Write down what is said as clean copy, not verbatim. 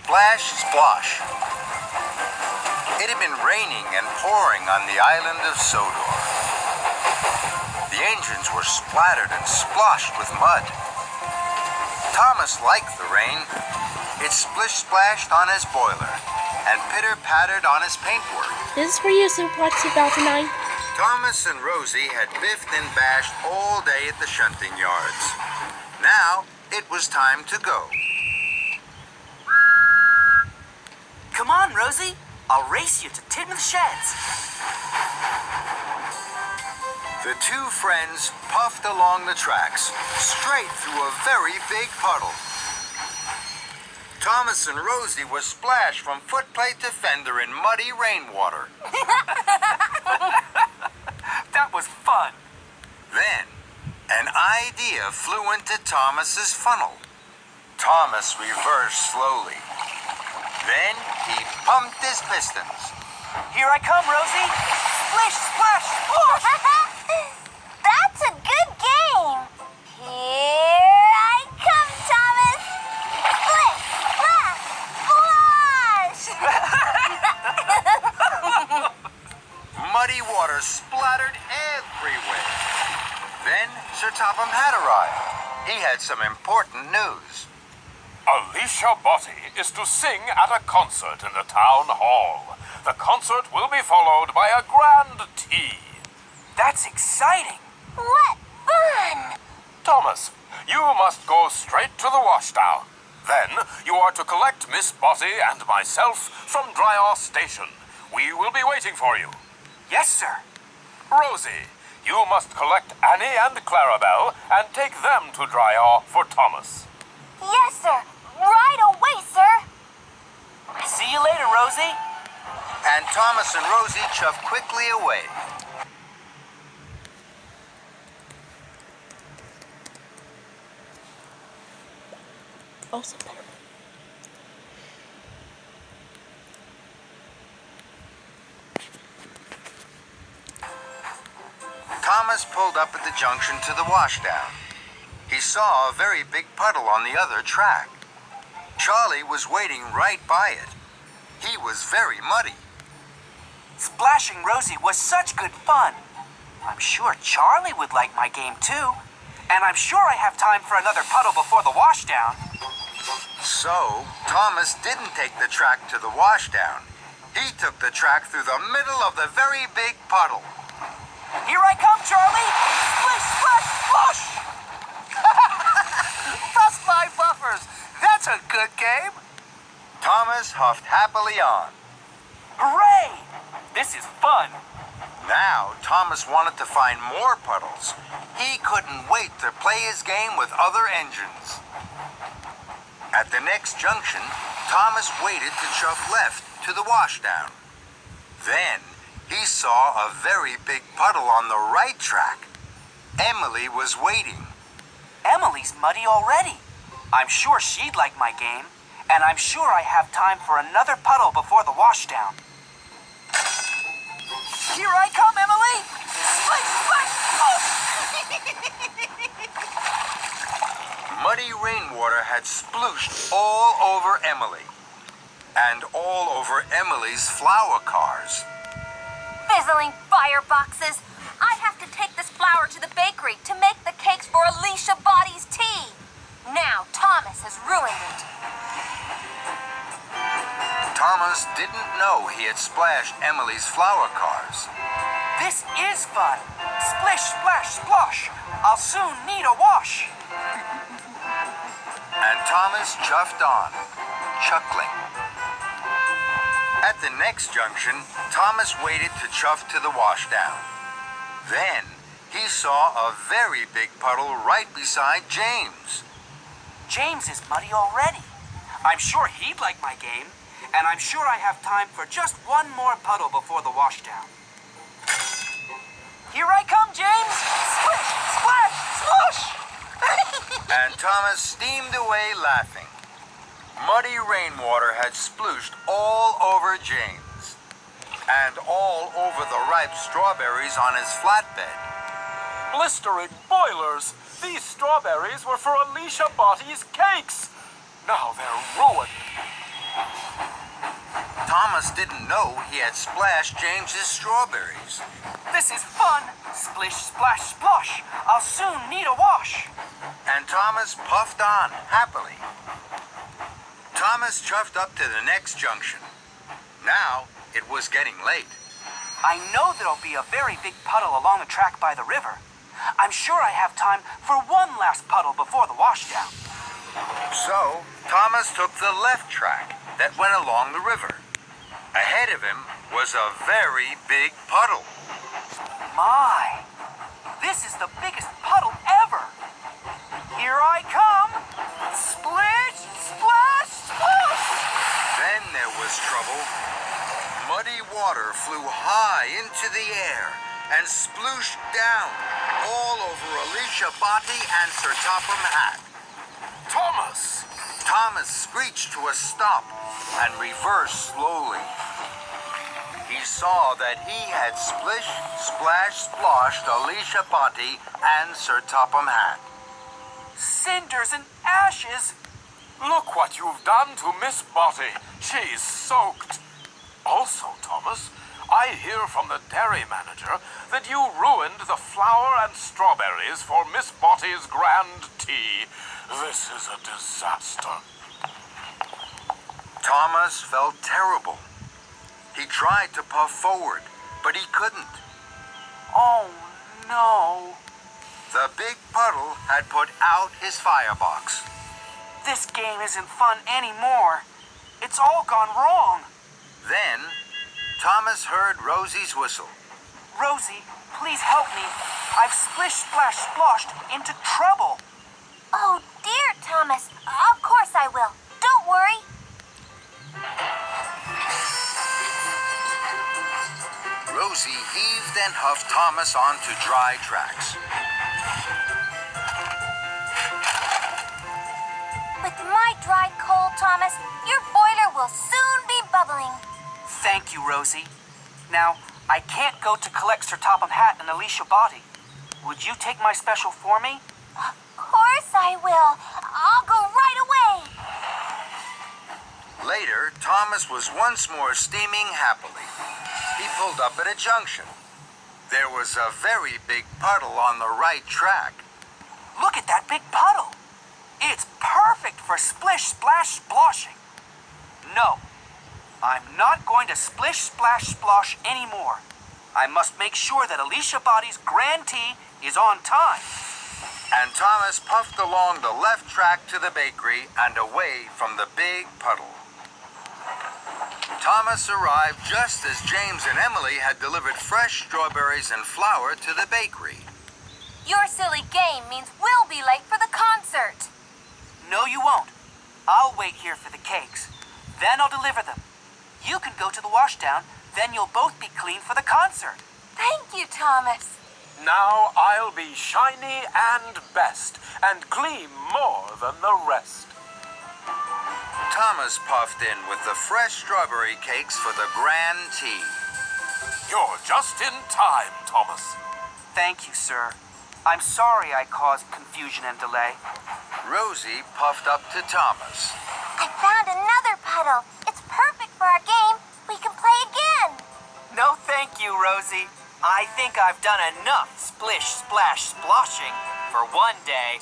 splash, splosh. It had been raining and pouring on the island of Sodor. The engines were splattered and sploshed with mud. Thomas liked the rain. It splish-splashed on his boiler and pitter-pattered on his paintwork. This is for you, Splosh 2009. Thomas and Rosie had biffed and bashed all day at the shunting yards. Now it was time to go. Come on, Rosie. I'll race you to Tidmouth Sheds. The two friends puffed along the tracks, straight through a very big puddle. Thomas and Rosie were splashed from footplate to fender in muddy rainwater. That was fun. Then, an idea flew into Thomas's funnel. Thomas reversed slowly. Then he pumped his pistons. Here I come, Rosie. Splish, splash, splosh. That's a good game. Here I come, Thomas. Splish, splash, splosh. Muddy water splattered everywhere. Then Sir Topham had arrived. He had some important news. Alicia Botti is to sing at a concert in the town hall. The concert will be followed by a grand tea. That's exciting. What fun! Thomas, you must go straight to the washdown. Then you are to collect Miss Botti and myself from Dryaw Station. We will be waiting for you. Yes, sir. Rosie, you must collect Annie and Clarabelle and take them to Dryaw for Thomas. Yes, sir. Right away, sir. See you later, Rosie. And Thomas and Rosie chuffed quickly away. Also better. Thomas pulled up at the junction to the washdown. He saw a very big puddle on the other track. Charlie was waiting right by it. He was very muddy. Splashing Rosie was such good fun. I'm sure Charlie would like my game too. And I'm sure I have time for another puddle before the washdown. So, Thomas didn't take the track to the washdown. He took the track through the middle of the very big puddle. Here I come, Charlie! Splish, splash, splosh! Bust my buffers! That's a good game! Thomas huffed happily on. Hooray! This is fun. Now, Thomas wanted to find more puddles. He couldn't wait to play his game with other engines. At the next junction, Thomas waited to chuff left to the washdown. Then, he saw a very big puddle on the right track. Emily was waiting. Emily's muddy already. I'm sure she'd like my game, and I'm sure I have time for another puddle before the washdown. Here I come, Emily! Splish, splash, splosh! Muddy rainwater had splooshed all over Emily, and all over Emily's flower cars. Fizzling fireboxes. I have to take this flour to the bakery to make the cakes for Alicia Botti's tea. Now Thomas has ruined it. Thomas didn't know he had splashed Emily's flower cars. This is fun. Splish, splash, splosh. I'll soon need a wash. And Thomas chuffed on, chuckling. At the next junction, Thomas waited to chuff to the washdown. Then, he saw a very big puddle right beside James. James is muddy already. I'm sure he'd like my game, and I'm sure I have time for just one more puddle before the washdown. Here I come, James! Splish, splash, swoosh! And Thomas steamed away laughing. Muddy rainwater had splooshed all over James, and all over the ripe strawberries on his flatbed. Blistering boilers! These strawberries were for Alicia Botti's cakes. Now they're ruined. Thomas didn't know he had splashed James's strawberries. This is fun. Splish, splash, splosh. I'll soon need a wash. And Thomas puffed on happily. Thomas chuffed up to the next junction. Now it was getting late. I know there'll be a very big puddle along the track by the river. I'm sure I have time for one last puddle before the washdown. So Thomas took the left track that went along the river. Ahead of him was a very big puddle. My, this is the biggest puddle ever. Here I come. Splish, splash, splash. Then there was trouble. Muddy water flew high into the air and splooshed down all over Alicia Botti and Sir Topham Hatt. Thomas! Thomas screeched to a stop and reversed slowly. He saw that he had splish, splash, sploshed Alicia Botti and Sir Topham Hatt. Cinders and ashes. Look what you've done to Miss Botti. She's soaked. Also, Thomas, I hear from the dairy manager that you ruined the flour and strawberries for Miss Botti's grand tea. This is a disaster. Thomas felt terrible. He tried to puff forward, but he couldn't. Oh, no. The big puddle had put out his firebox. This game isn't fun anymore. It's all gone wrong. Then, Thomas heard Rosie's whistle. Rosie, please help me. I've splish, splash, splashed into trouble. Oh, dear, Thomas. Of course I will. Don't worry. Rosie heaved and huffed Thomas onto dry tracks. With my dry coal, Thomas, your boiler will soon be bubbling. Thank you, Rosie. Now, I can't go to collect Sir Topham Hatt and Alicia Botti. Would you take my special for me? Of course I will. I'll go right away. Later, Thomas was once more steaming happily. He pulled up at a junction. There was a very big puddle on the right track. Look at that big puddle. It's perfect for splish, splash, sploshing. No, I'm not going to splish, splash, splosh anymore. I must make sure that Alicia Botti's grand tea is on time. And Thomas puffed along the left track to the bakery and away from the big puddle. Thomas arrived just as James and Emily had delivered fresh strawberries and flour to the bakery. Your silly game means we'll be late for the concert. No, you won't. I'll wait here for the cakes. Then I'll deliver them. You can go to the washdown, then you'll both be clean for the concert. Thank you, Thomas. Now I'll be shiny and best, and gleam more than the rest. Thomas puffed in with the fresh strawberry cakes for the grand tea. You're just in time, Thomas. Thank you, sir. I'm sorry I caused confusion and delay. Rosie puffed up to Thomas. I found another puddle. It's perfect for our game. We can play again. No, thank you, Rosie. I think I've done enough splish, splash, sploshing for one day.